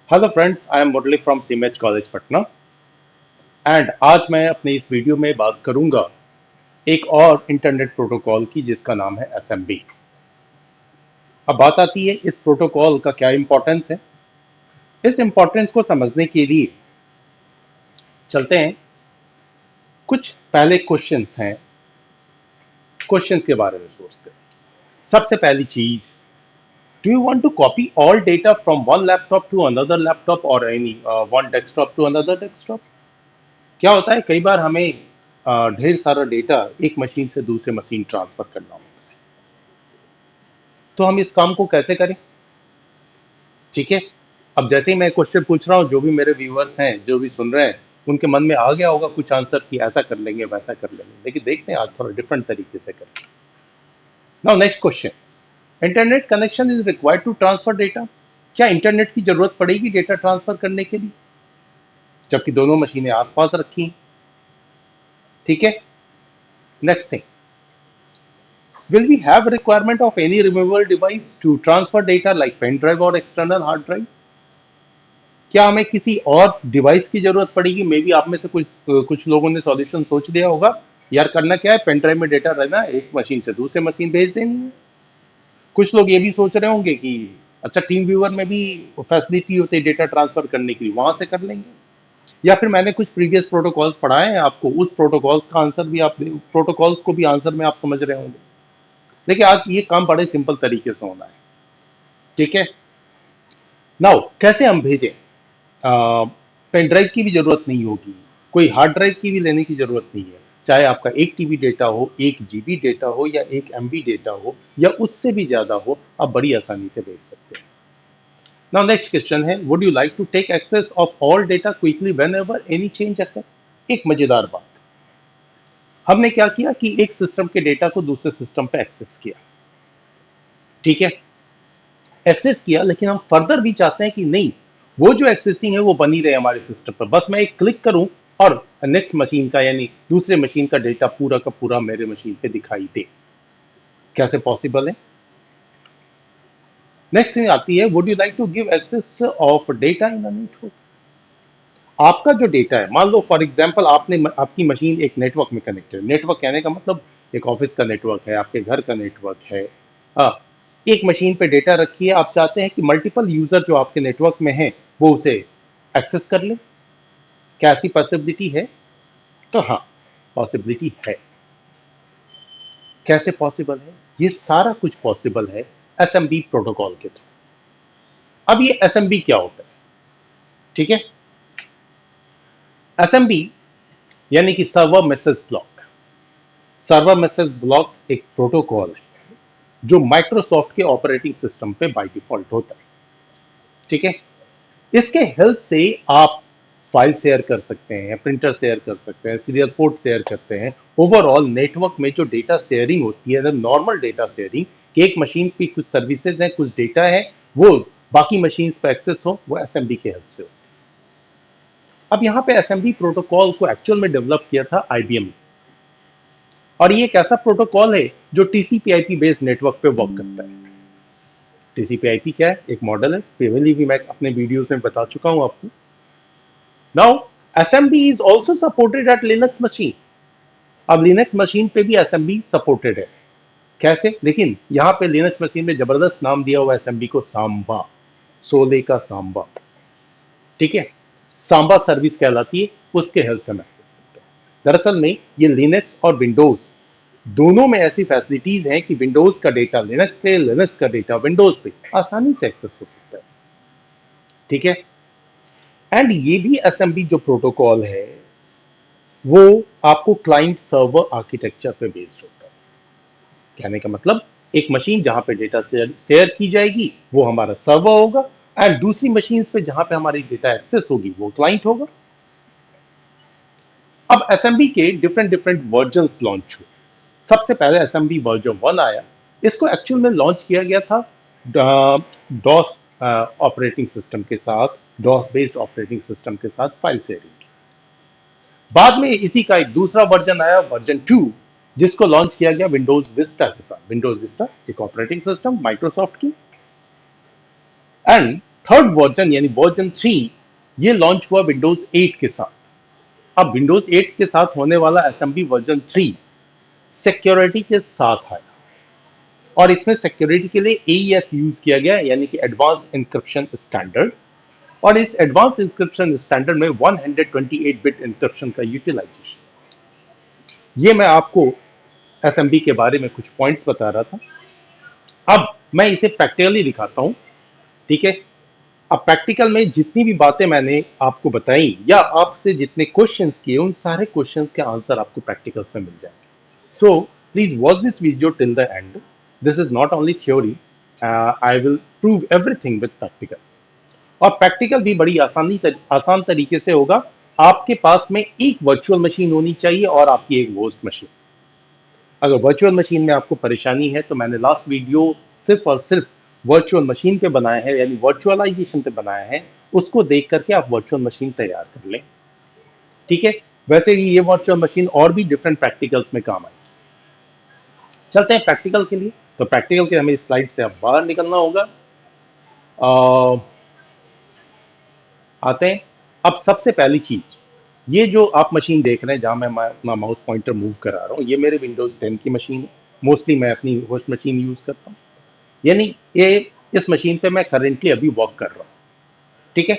Hello friends, I am Murali from सीमेच college Patna and आज मैं अपने इस वीडियो में बात करूंगा एक और इंटरनेट प्रोटोकॉल की जिसका नाम है एसएमबी। अब बात आती है इस प्रोटोकॉल का क्या इंपॉर्टेंस है। इस इंपॉर्टेंस को समझने के लिए चलते हैं, कुछ पहले क्वेश्चंस हैं, क्वेश्चंस के बारे में सोचते हैं। सबसे पहली चीज, do you want to copy all data from one laptop to another laptop और any one desktop to another desktop? क्या होता है, कई बार हमें ढेर सारा डेटा एक मशीन से दूसरे मशीन ट्रांसफर करना होता है। तो हम इस काम को कैसे करें? ठीक है, अब जैसे ही मैं क्वेश्चन पूछ रहा हूँ, जो भी मेरे व्यूअर्स हैं, जो भी सुन रहे हैं, उनके मन में आ गया होगा कुछ आंसर कि ऐसा कर लेंगे वैसा कर लेंगे, लेकिन देखते हैं आज थोड़ा डिफरेंट तरीके से करें। Now next question, internet connection is required to transfer data. क्या इंटरनेट की जरूरत पड़ेगी डेटा ट्रांसफर करने के लिए, जबकि दोनों मशीनें आसपास रखी हैं? ठीक है, next thing, will we have requirement of any removable device to transfer data like pen drive or external hard drive? क्या हमें किसी और डिवाइस की जरूरत पड़ेगी? मे बी आप में से कुछ लोगों ने सॉल्यूशन सोच लिया होगा, यार करना क्या है, पेन ड्राइव में डेटा रहना है, एक मशीन से दूसरे मशीन भेज देनी है। कुछ लोग ये भी सोच रहे होंगे कि अच्छा, टीम व्यूअर में भी फैसिलिटी होती है डेटा ट्रांसफर करने के लिए, वहां से कर लेंगे। या फिर मैंने कुछ प्रीवियस प्रोटोकॉल्स पढ़ाए हैं आपको, उस प्रोटोकॉल्स का आंसर भी आप, प्रोटोकॉल्स को भी आंसर में आप समझ रहे होंगे। देखिए, आज ये काम बड़े सिंपल तरीके से होना है। ठीक है, नाउ कैसे हम भेजें? पेन ड्राइव की भी जरूरत नहीं होगी, कोई हार्ड ड्राइव की भी लेने की जरूरत नहीं है। चाहे आपका 1 TB डेटा हो, 1 GB डेटा हो, या 1 MB डेटा हो, या उससे भी ज्यादा हो, आप बड़ी आसानी से भेज सकते हैं। नाउ नेक्स्ट क्वेश्चन है, would you like to take access of all data quickly whenever any change occur? एक मजेदार बात, हमने क्या किया कि एक सिस्टम के डेटा को दूसरे सिस्टम पे एक्सेस किया। ठीक है, एक्सेस किया, लेकिन हम फर्दर भी चाहते हैं कि नहीं, वो जो एक्सेसिंग है वो बनी रहे हमारे सिस्टम पर, बस मैं एक क्लिक करूं और नेक्स्ट मशीन का, यानी दूसरे मशीन का डेटा पूरा का पूरा मेरे मशीन पे दिखाई दे। कैसे पॉसिबल है? नेक्स्ट थिंग आती है, would you like to give access of data in a network? आपका जो डेटा है, मान लो फॉर एग्जांपल आपकी मशीन एक नेटवर्क में कनेक्टेड है। नेटवर्क कहने का मतलब एक ऑफिस का नेटवर्क है, आपके घर का नेटवर्क है। हाँ, एक मशीन पे डेटा रखी है, आप चाहते हैं कि मल्टीपल यूजर जो आपके नेटवर्क में है वो उसे एक्सेस कर ले। क्या ऐसी पॉसिबिलिटी है? तो हाँ, पॉसिबिलिटी है। कैसे पॉसिबल है? ये सारा कुछ पॉसिबल है एसएमबी प्रोटोकॉल के थ्रू। अब ये एसएमबी क्या होता है? ठीक है, एसएमबी यानी कि server message block. Server message block एक प्रोटोकॉल है जो माइक्रोसॉफ्ट के ऑपरेटिंग सिस्टम पे बाय डिफॉल्ट होता है। ठीक है, इसके हेल्प से आप फाइल शेयर कर सकते हैं, प्रिंटर शेयर कर सकते हैं, सीरियल पोर्ट शेयर करते हैं। ओवरऑल नेटवर्क में जो डेटा शेयरिंग होती है, नॉर्मल डेटा शेयरिंग, कि एक मशीन पे कुछ सर्विसेज हैं, कुछ डेटा है, वो बाकी मशीन पे एक्सेस हो, वो एसएमबी के हेल्प से हो। अब यहाँ पे एसएमबी प्रोटोकॉल को एक्चुअल में डेवलप किया था आईबीएम, और ये एक ऐसा प्रोटोकॉल है जो टीसीपी/आईपी बेस्ड नेटवर्क पे वर्क करता है। टीसीपी/आईपी क्या है? एक मॉडल है, पहले भी मैं अपने वीडियोस में बता चुका हूं आपको। Now SMB is also supported eight Linux machine. अब लिनक्स मशीन पे भी एसएमबी सपोर्टेड है। कैसे? लेकिन यहाँ पे लिनक्स मशीन में जबरदस्त नाम दिया हुआ एसएमबी को, सांबा, सोले का सांबा। ठीक है, सांबा सर्विस कहलाती है, उसके हेल्प से हम एक्सेस करते हैं। दरअसल में ये लिनक्स और विंडोज दोनों में ऐसी फैसिलिटीज हैं कि विंडोज का डेटा लिनक्स पे, लिनक्स का डेटा विंडोज पे आसानी से एक्सेस हो सकता है। ठीक है, एंड ये भी एसएमबी जो प्रोटोकॉल है वो आपको क्लाइंट सर्वर आर्किटेक्चर पे बेस्ड होता है। कहने का मतलब, एक मशीन जहां पे डेटा शेयर की जाएगी वो हमारा सर्वर होगा, एंड दूसरी मशीन पे जहां पे हमारी डेटा एक्सेस होगी वो क्लाइंट होगा। अब एसएमबी के डिफरेंट डिफरेंट वर्जन लॉन्च हुए। सबसे पहले एसएमबी वर्जन 1 आया। इसको एक्चुअल में लॉन्च किया गया था डॉस ऑपरेटिंग सिस्टम के साथ, डॉस बेस्ड ऑपरेटिंग सिस्टम के साथ फाइल शेयरिंग। बाद में इसी का एक दूसरा वर्जन आया, वर्जन 2, जिसको लॉन्च किया गया विंडोज विस्टा के साथ। विंडोज विस्टा एक ऑपरेटिंग सिस्टम माइक्रोसॉफ्ट की, एंड थर्ड वर्जन यानी वर्जन 3 ये लॉन्च हुआ विंडोज 8 के साथ। अब विंडोज 8 के साथ होने वाला एसएमबी वर्जन 3 सिक्योरिटी के साथ आया और इसमें सिक्योरिटी के लिए एईएस यूज किया गया यानी कि एडवांस इंक्रिप्शन स्टैंडर्ड। और इस एडवांस इंक्रिप्शन स्टैंडर्ड में 128 बिट इंक्रिप्शन का यूटिलाइजेशन। ये मैं आपको एसएमबी के बारे में कुछ पॉइंट्स बता रहा था। अब मैं इसे प्रैक्टिकली दिखाता हूं, ठीक है। अब प्रैक्टिकल में जितनी भी बातें मैंने आपको बताई या आपसे जितने क्वेश्चंस किए उन सारे क्वेश्चंस के आंसर आपको प्रैक्टिकल्स में मिल जाएंगे। So please watch this video till the end. This is not only theory, I will prove everything with practical. और प्रैक्टिकल भी बड़ी आसान तरीके से होगा। आपके पास में एक वर्चुअल मशीन होनी चाहिए और आपकी एक होस्ट मशीन। अगर वर्चुअल मशीन में आपको परेशानी है तो मैंने लास्ट वीडियो सिर्फ और सिर्फ वर्चुअल मशीन पे बनाया है यानी वर्चुअलाइजेशन पे बनाया है, उसको देख करके आप वर्चुअल मशीन तैयार कर लें, ठीक है। वैसे ही ये वर्चुअल मशीन और भी डिफरेंट प्रैक्टिकल्स में काम आएगी। चलते हैं प्रैक्टिकल के लिए। तो प्रैक्टिकल के हमें इस स्लाइड से अब बाहर निकलना होगा। आते हैं। अब सबसे पहली चीज, ये जो आप मशीन देख रहे हैं जहां मैं अपना माउस पॉइंटर मूव करा रहा हूं, ये मेरे विंडोज 10 की मशीन है। मोस्टली मैं अपनी होस्ट मशीन यूज करता हूं, यानी ये इस मशीन पे मैं करेंटली अभी वर्क कर रहा हूं, ठीक है।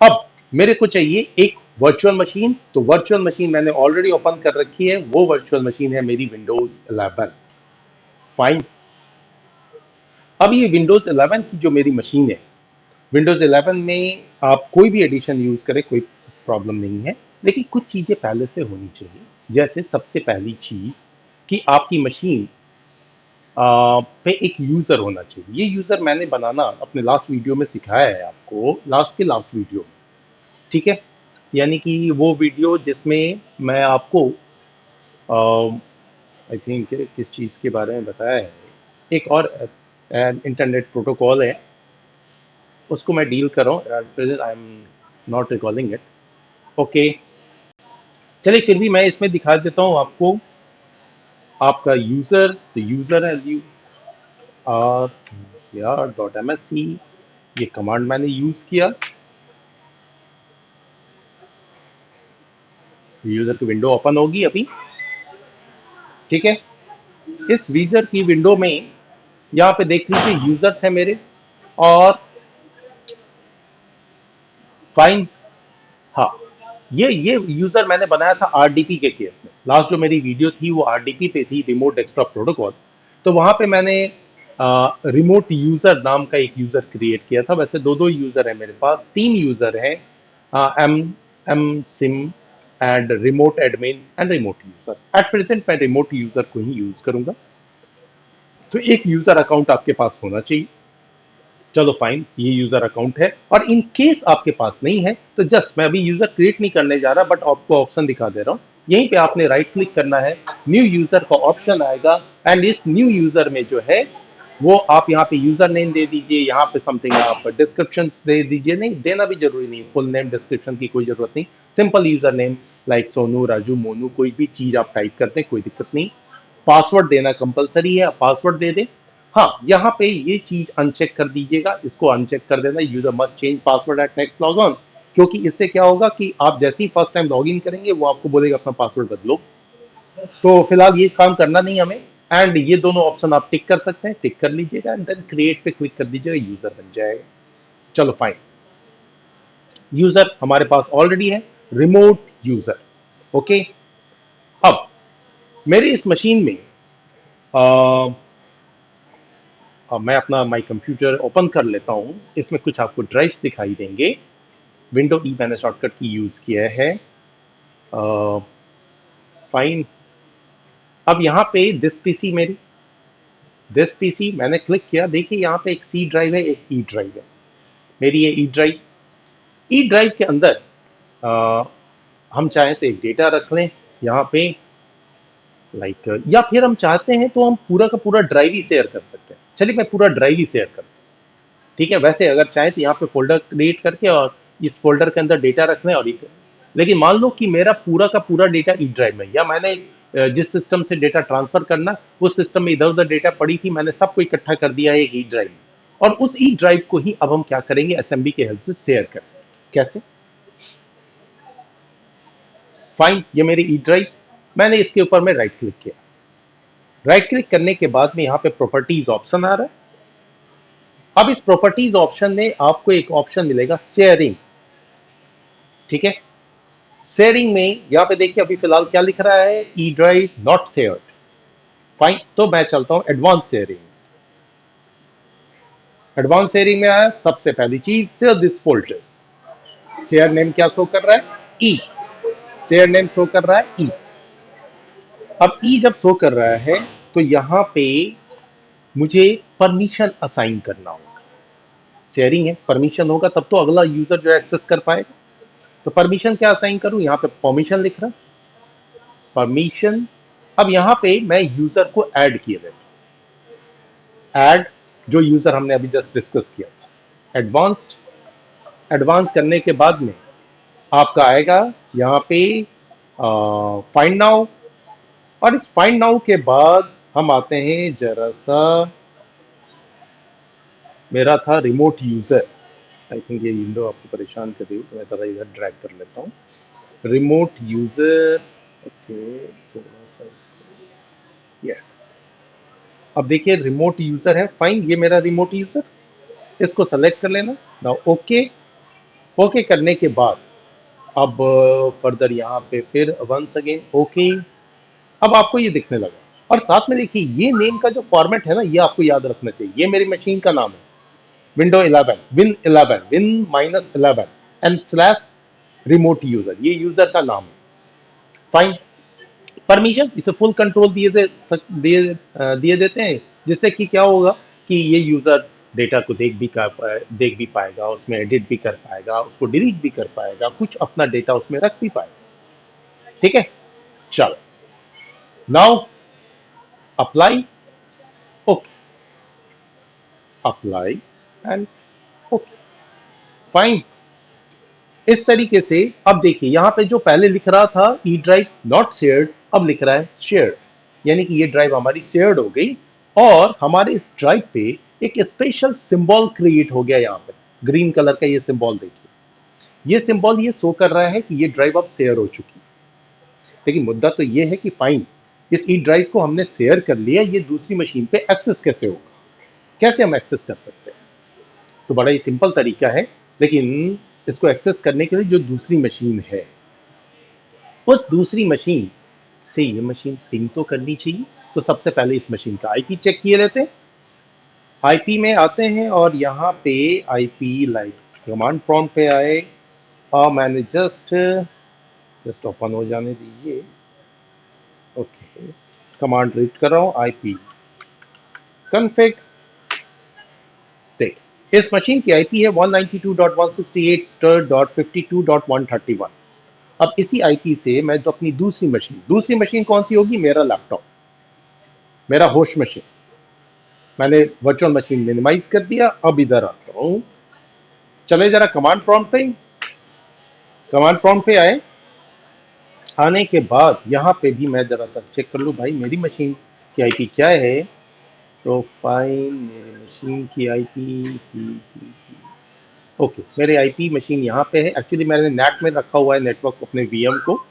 अब मेरे को चाहिए एक वर्चुअल मशीन। तो वर्चुअल मशीन मैंने ऑलरेडी ओपन कर रखी है, वो वर्चुअल मशीन है मेरी विंडोज 11। फाइन। अब ये विंडोज 11 की जो मेरी मशीन है, विंडोज 11 में आप कोई भी एडिशन यूज करें कोई प्रॉब्लम नहीं है, लेकिन कुछ चीजें पहले से होनी चाहिए। जैसे सबसे पहली चीज कि आपकी मशीन पे एक यूजर होना चाहिए। ये यूजर मैंने बनाना अपने लास्ट वीडियो में सिखाया है आपको, लास्ट वीडियो में, ठीक है। यानी कि वो वीडियो जिसमें मैं आपको आई थिंक किस चीज के बारे में बताया है, एक और इंटरनेट प्रोटोकॉल है, उसको मैं डील कर रहा हूँ। I am not recalling it. Okay, चलिए फिर भी मैं इसमें दिखा देता हूँ आपको। आपका यूजर, तो यूजर है यू आर यार डॉट एम एस सी, ये कमांड मैंने यूज किया। यूजर की विंडो ओपन होगी अभी, ठीक है। इस यूजर की विंडो में यहाँ पे देख लीजिए यूजर्स है मेरे, और फाइन। हाँ, ये यूजर मैंने बनाया था आरडीपी के केस में। लास्ट जो मेरी वीडियो थी वो आरडीपी पे थी, रिमोट डेस्कटॉप प्रोटोकॉल। तो वहां पे मैंने रिमोट यूजर नाम का एक यूजर क्रिएट किया था। वैसे दो दो यूजर है मेरे पास, तीन यूजर है, M M sim and remote admin and remote user. At present मैं रिमोट यूजर को ही यूज करूंगा। तो एक यूजर अकाउंट आपके पास होना चाहिए। चलो फाइन, ये यूजर अकाउंट है। और इन केस आपके पास नहीं है तो जस्ट मैं अभी यूजर क्रिएट नहीं करने जा रहा, बट आपको ऑप्शन दिखा दे रहा हूं। यहीं पे आपने राइट क्लिक करना है, न्यू यूजर का ऑप्शन आएगा, एंड इस न्यू यूजर में जो है वो आप यहाँ पे यूजर नेम दे दीजिए, यहाँ पे समथिंग आप डिस्क्रिप्शन दे दीजिए। नहीं देना भी जरूरी नहीं, फुल नेम डिस्क्रिप्शन की कोई जरूरत नहीं। Simple user name like Sonu, Raju, Monu, कोई भी चीज आप टाइप करते हैं, कोई दिक्कत नहीं। पासवर्ड देना कंपलसरी है, पासवर्ड दे दें। हाँ, यहाँ पे ये चीज अनचेक कर दीजिएगा, इसको अनचेक कर देना, user must change password at next log on. क्योंकि इससे क्या होगा कि आप जैसे ही फर्स्ट टाइम लॉग इन करेंगे वो आपको बोलेगा अपना पासवर्ड बदलो। तो फिलहाल ये काम करना नहीं हमें। एंड ये दोनों ऑप्शन आप टिक कर सकते हैं, टिक कर लीजिएगा एंड देन क्रिएट पे क्लिक कर दीजिएगा, यूजर बन जाएगा। चलो फाइन, यूजर हमारे पास ऑलरेडी है, रिमोट यूजर। ओके, अब मेरी इस मशीन में मैं अपना माई कंप्यूटर ओपन कर लेता हूं। इसमें कुछ आपको ड्राइव्स दिखाई देंगे। विंडो ई मैंने शॉर्टकट की यूज किया है। फाइन। अब यहाँ पे दिस पीसी, मेरी दिस पीसी मैंने क्लिक किया। देखिए यहाँ पे एक सी ड्राइव है, एक ई ड्राइव है। मेरी ये ई ड्राइव, ई ड्राइव के अंदर हम चाहें तो एक डेटा रख लें यहाँ पे, लाइक या फिर हम चाहते हैं तो हम पूरा का पूरा ड्राइव ही शेयर कर सकते हैं। चलिए मैं पूरा ड्राइव ही शेयर करता हूँ, ठीक है। वैसे अगर चाहे तो यहाँ पे फोल्डर क्रिएट करके और इस फोल्डर के अंदर डेटा रखना है और लेकिन मान लो कि मेरा पूरा का पूरा डेटा ई ड्राइव में, या मैंने जिस सिस्टम से डेटा ट्रांसफर करना उस सिस्टम में इधर उधर डेटा पड़ी थी, मैंने सबको इकट्ठा कर दिया है एक ई ड्राइव में, और उस ई ड्राइव को ही अब हम क्या करेंगे, एसएमबी के हेल्प से शेयर करें। कैसे? फाइन, ये मेरी ई ड्राइव, मैंने इसके ऊपर में राइट क्लिक किया। राइट क्लिक करने के बाद में यहाँ पे प्रॉपर्टीज ऑप्शन आ रहा है। अब इस प्रॉपर्टीज ऑप्शन में आपको एक ऑप्शन मिलेगा शेयरिंग, ठीक है। शेयरिंग में यहाँ पे देखिए अभी फिलहाल क्या लिख रहा है, E drive not shared. Fine, तो मैं चलता हूं एडवांस शेयरिंग। एडवांस शेयरिंग में आया, सबसे पहली चीज share this folder. Share name क्या शो कर रहा है, ई। शेयर नेम शो कर रहा है ई। अब ई जब शो कर रहा है तो यहां पे मुझे परमिशन असाइन करना होगा। शेयरिंग है, परमिशन होगा तब तो अगला यूजर जो एक्सेस कर पाएगा। तो परमिशन क्या असाइन करूं, यहां पे परमिशन लिख रहा, परमिशन। अब यहां पे मैं यूजर को ऐड किए देता हूं, ऐड जो यूजर हमने अभी जस्ट डिस्कस किया था, एडवांस्ड। एडवांस करने के बाद में आपका आएगा यहाँ पे फाइंड नाउ, और इस फाइंड नाउ के बाद हम आते हैं जरा सा, मेरा था रिमोट यूजर। आई थिंक ये विंडो आपको परेशान कर रही है तो मैं जरा इधर ड्रैग कर लेता हूँ, रिमोट यूजर। ओके, थोड़ा सा, यस। अब देखिए रिमोट यूजर है, फाइन, ये मेरा रिमोट यूजर, इसको सेलेक्ट कर लेना ना। ओके, ओके करने के बाद अब फर्दर यहाँ पे फिर वंस अगेन ओके। अब आपको ये दिखने लगा, और साथ में देखिए ये नेम का जो फॉर्मेट है ना, ये आपको याद रखना चाहिए। ये मेरी मशीन का नाम है, window 11, win 11, win -11 and slash remote user, ये यूजर का नाम है। फाइन, परमिशन इसे फुल कंट्रोल दिए देते हैं, जिससे कि क्या होगा कि ये यूजर डेटा को देख भी पाएगा, उसमें एडिट भी कर पाएगा, उसको डिलीट भी कर पाएगा, कुछ अपना डेटा उसमें रख भी पाएगा। ठीक है, चलो now apply, okay, apply and okay, fine. इस तरीके से अब देखिए यहां पे जो पहले लिख रहा था ई ड्राइव नॉट शेयर्ड, अब लिख रहा है शेयर्ड, यानी कि ये ड्राइव हमारी शेयर्ड हो गई। और हमारे इस ड्राइव पे एक स्पेशल सिंबल क्रिएट हो गया, यहाँ पे ग्रीन कलर का ये सिंबल देखिए, ये सिंबल ये शो कर रहा है कि ये ड्राइव अब शेयर हो चुकी है। लेकिन मुद्दा तो ये है कि फाइन, इस ई ड्राइव को हमने शेयर कर लिया, ये दूसरी मशीन पे एक्सेस कैसे होगा, कैसे हम एक्सेस कर सकते हैं? तो बड़ा ही सिंपल तरीका है, लेकिन इसको एक्सेस करने के लिए जो दूसरी मशीन है, उस दूसरी मशीन से ये मशीन पिंग तो करनी चाहिए। तो सबसे पहले इस मशीन का आईपी चेक किए लेते हैं। आईपी में आते हैं और यहाँ पे आईपी लाइक कमांड प्रॉम्प्ट पे आए, और मैंने जस्ट ओपन हो जाने दीजिए। ओके, कमांड रीड कर रहा हूँ, आईपी कॉन्फ़िग। देख, इस मशीन की आईपी है 192.168.52.131। अब इसी आईपी से मैं तो अपनी दूसरी मशीन कौन सी होगी, मेरा लैपटॉप, मेरा होस्ट मशीन, मैंने वर्चुअल मशीन मिनिमाइज कर दिया। अब इधर आता हूं, चले जरा कमांड प्रॉम्प्ट पे, कमांड प्रॉम्प्ट पे आए, आने के बाद यहाँ पे भी मैं जरा सा चेक कर लूँ भाई मेरी मशीन की आईपी क्या है। प्रोफाइल, मेरी मशीन की आईपी, ओके, मेरे आईपी मशीन यहाँ पे है। एक्चुअली मैंने नेट में रखा हुआ है नेटवर्क अपने वीएम को,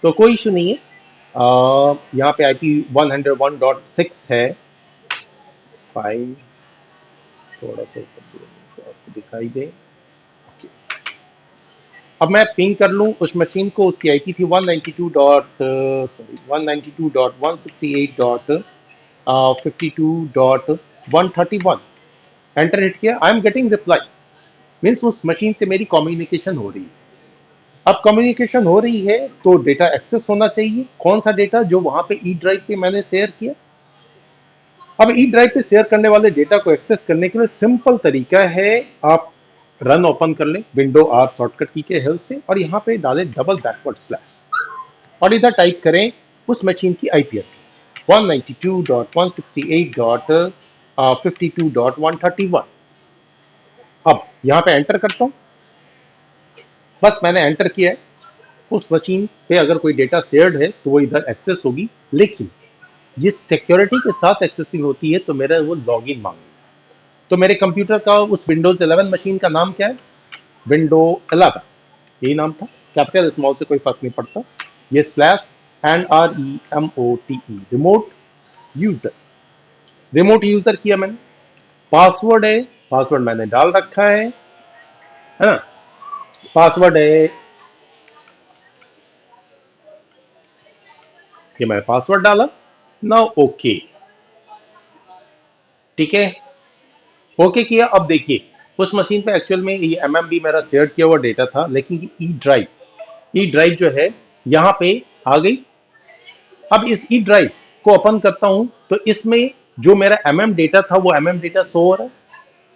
तो कोई इशू नहीं है। यहाँ पे आईपी 101.6 है। फाइल थोड़ा सा आपको दिखाई दे, ओके। अब मैं पिंग कर लूँ उस मशीन को, उसकी आईपी थी 192.168.52.131। एंटर हिट किया, I am getting reply, means उस मशीन से मेरी कम्युनिकेशन हो रही है। अब कम्युनिकेशन हो रही है तो डेटा एक्सेस होना चाहिए। कौन सा डेटा, जो वहां पे ई ड्राइव पे मैंने शेयर किया। अब ई ड्राइव पे शेयर करने वाले डेटा को एक्सेस करने के लिए सिंपल तरीका है, आप रन ओपन कर लें विंडो आर शॉर्टकट की के हेल्प से, और यहाँ पे डालें डबल बैकवर्ड स्लैश, और इधर टाइप करें उस मशीन की आईपी एड्रेस 192.168.52.131। अब यहाँ पे एंटर करता हूँ, बस मैंने एंटर किया है। उस मशीन पे अगर कोई डेटा शेयर्ड है तो वो इधर एक्सेस होगी, लेकिन ये सिक्योरिटी के साथ एक्सेसिंग होती है, तो मेरा वो लॉगिन मांगेगा। तो मेरे कंप्यूटर का उस विंडोज 11 मशीन का नाम क्या है? विंडो 11, यही नाम था। कैपिटल स्मॉल से कोई फर्क नहीं पड़ता। ये slash and REMOTE, remote user. Remote user किया मैंने। पासवर्ड है, पासवर्ड मैंने डाल रखा है ना? पासवर्ड है, ये मैंने पासवर्ड डाला। नाउ ओके, ठीक है, ओके किया। अब देखिए, उस मशीन पे एक्चुअल में ये MMB मेरा शेयर किया हुआ डेटा था, लेकिन ई ड्राइव जो है यहाँ पे आ गई। अब इस ई ड्राइव को ओपन करता हूं तो इसमें जो मेरा डेटा था वो डेटा शो हो रहा है।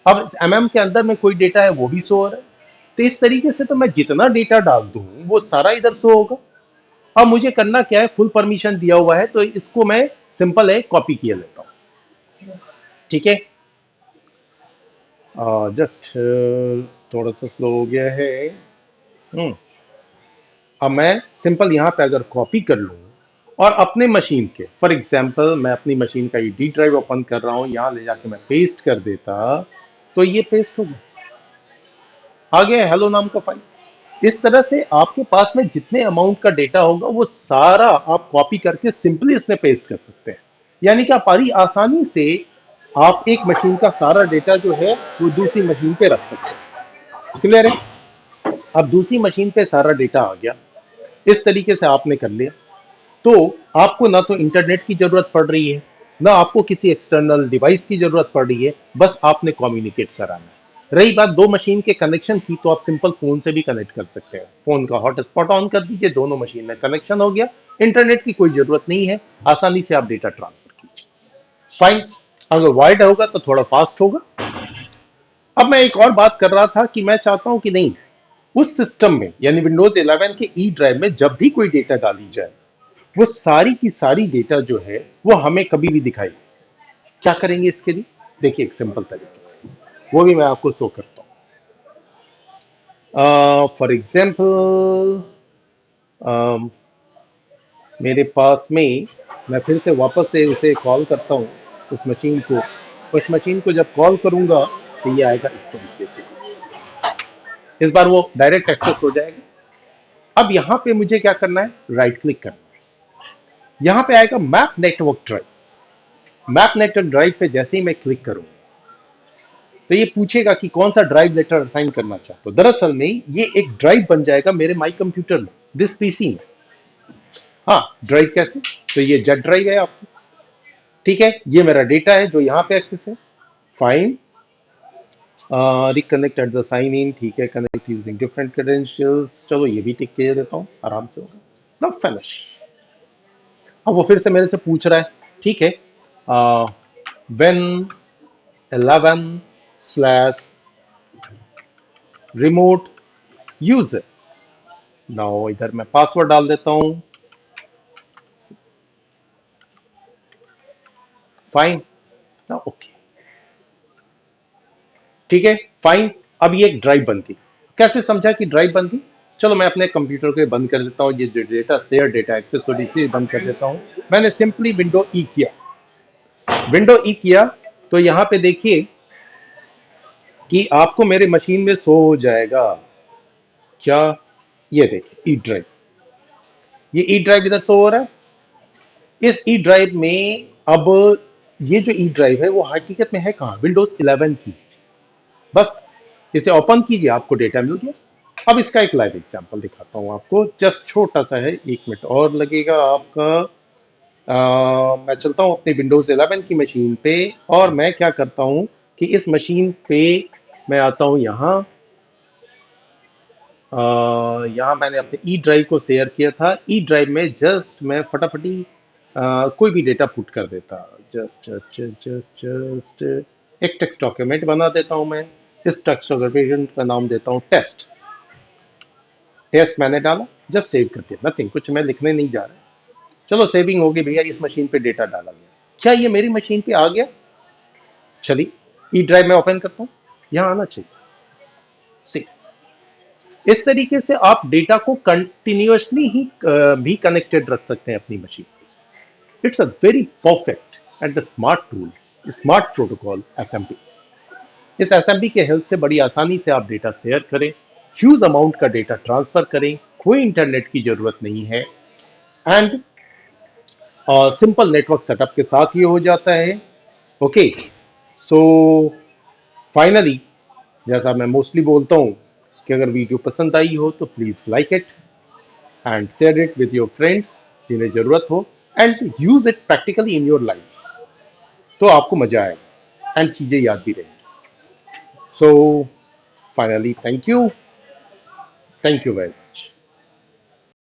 अब इस के अंदर में कोई डेटा है वो भी शो हो रहा है। तो इस तरीके से तो मैं जितना डेटा डाल दूं वो सारा इधर शो होगा। अब मुझे करना क्या है, फुल परमिशन दिया हुआ है, तो इसको मैं सिंपल है कॉपी किए लेता हूं। ठीक है, जस्ट थोड़ा सा स्लो हो गया है। अब मैं सिंपल यहाँ पे अगर कॉपी कर लूँ और अपने मशीन के, फॉर एग्जांपल मैं अपनी मशीन का ये डी ड्राइव ओपन कर रहा हूँ, यहाँ ले जाके मैं पेस्ट कर देता, तो ये पेस्ट हो गया, आ गया हेलो नाम का फाइल। इस तरह से आपके पास में जितने अमाउंट का डेटा होगा वो सारा आप कॉपी करके सिंपली इसमें पेस्ट कर सकते हैं। यानी कि आप बड़ी आसानी से आप एक मशीन का सारा डेटा जो है वो दूसरी मशीन पे रख सकते हैं। क्लियर है? अब दूसरी मशीन पे सारा डेटा आ गया, इस तरीके से आपने कर लिया, तो आपको ना तो इंटरनेट की जरूरत पड़ रही है, ना आपको किसी एक्सटर्नल डिवाइस की जरूरत पड़ रही है, बस आपने कम्युनिकेट कराना है। रही बात दो मशीन के कनेक्शन की, तो आप सिंपल फोन से भी कनेक्ट कर सकते हैं। फोन का हॉटस्पॉट ऑन कर दीजिए, दोनों मशीन में कनेक्शन हो गया, इंटरनेट की कोई जरूरत नहीं है, आसानी से आप डेटा ट्रांसफर कीजिए। फाइन। अगर वायर्ड होगा तो थोड़ा फास्ट होगा। अब मैं एक और बात कर रहा था कि मैं चाहता हूं कि नहीं, उस सिस्टम में यानी विंडोज 11 के ई ड्राइव में जब भी कोई डेटा डाली जाए वो सारी की सारी डेटा जो है वो हमें कभी भी दिखाई। क्या करेंगे इसके लिए? देखिए, एक सिंपल तरीका, वो भी मैं आपको शो करता हूँ। फॉर एग्जाम्पल मेरे पास में, मैं फिर से वापस से उसे कॉल करता हूँ, उस मशीन को जब कॉल करूंगा तो ये आएगा इस तरीके से। इस बार वो डायरेक्ट एक्सेस हो जाएगा। अब यहाँ पे मुझे क्या करना है, राइट क्लिक करना है, यहाँ पे आएगा map network drive. Map network drive पे जैसे ही मैं क्लिक करूँ तो ये पूछेगा कि कौन सा ड्राइव लेटर असाइन करना चाहते हो। दरअसल में ये एक ड्राइव बन जाएगा मेरे माई कंप्यूटर में, दिस पीसी में। हाँ, ड्राइव कैसे? तो ये जेड ड्राइव है आपको, ठीक है, ये मेरा डेटा है जो यहाँ पे एक्सेस है। Fine, reconnect at the sign in, ठीक है, कनेक्ट यूजिंग डिफरेंट क्रेडेंशियल्स, चलो ये भी टिक के देता हूँ, आराम से होगा ना, फिनिश। अब वो फिर से मेरे से पूछ रहा है, ठीक है, when 11 slash remote user, now इधर मैं पासवर्ड डाल देता हूं। फाइन ना, ओके, ठीक है, फाइन। अब ये एक ड्राइव बन गई। कैसे समझा कि ड्राइव बन गई? चलो मैं अपने कंप्यूटर को बंद कर देता हूँ, ये जो डेटा शेयर डेटा एक्सेस हो रही थी बंद कर देता हूँ। मैंने सिंपली विंडो ई किया, विंडो ई किया, तो यहां पे देखिए कि आपको मेरे मशीन में शो हो जाएगा क्या, ये देखिए ई ड्राइव, ये ई ड्राइव इधर शो हो रहा है। इस ई ड्राइव में अब ये जो ई ड्राइव है वो हकीकत में है कहाँ, विंडोज 11 की। बस इसे ओपन कीजिए, आपको डेटा मिल गया। अब इसका एक लाइव एग्जांपल दिखाता हूँ आपको, जस्ट छोटा सा है, 1 मिनट और लगेगा आपका। मैं चलता हूँ अपनी विंडोज 11 की मशीन पे, और मैं क्या करता हूँ कि इस मशीन पे मैं आता हूँ यहाँ। यहाँ मैंने अपने ई ड्राइव को शेयर किया था, ई ड्राइव में जस्ट मैं फटाफटी कोई भी डेटा पुट कर देता, जस्ट जस्ट जस्ट जस्ट एक टेक्स्ट डॉक्यूमेंट बना देता हूँ मैं। इस टेक्स्ट डॉक्यूमेंट का नाम देता हूँ टेस्ट। टेस्ट मैंने डाला, जस्ट सेव कर दिया, नथिंग, कुछ मैं लिखने नहीं जा रहा। चलो सेविंग हो गई भैया, इस मशीन पे डेटा डाला गया। क्या ये मेरी मशीन पे आ गया? चलिए ई ड्राइव में ओपन करता हूँ, यहाँ आना चाहिए। सी, इस तरीके से आप डेटा को कंटिन्यूअसली ही भी कनेक्टेड रख सकते हैं अपनी machine. It's a very perfect and smart tool, smart protocol SMP. इस एसएमबी के हेल्प से बड़ी आसानी से आप डेटा शेयर करें, ह्यूज अमाउंट का डेटा ट्रांसफर करें, कोई इंटरनेट की जरूरत नहीं है एंड सिंपल नेटवर्क सेटअप के साथ ये हो जाता है। ओके, सो फाइनली जैसा मैं मोस्टली बोलता हूँ कि अगर वीडियो पसंद आई हो तो please like it and share it with your friends जिन्हें जरूरत हो and use it practically in your life, तो आपको मजा आएगा एंड चीजें याद भी रहेंगी। So finally thank you very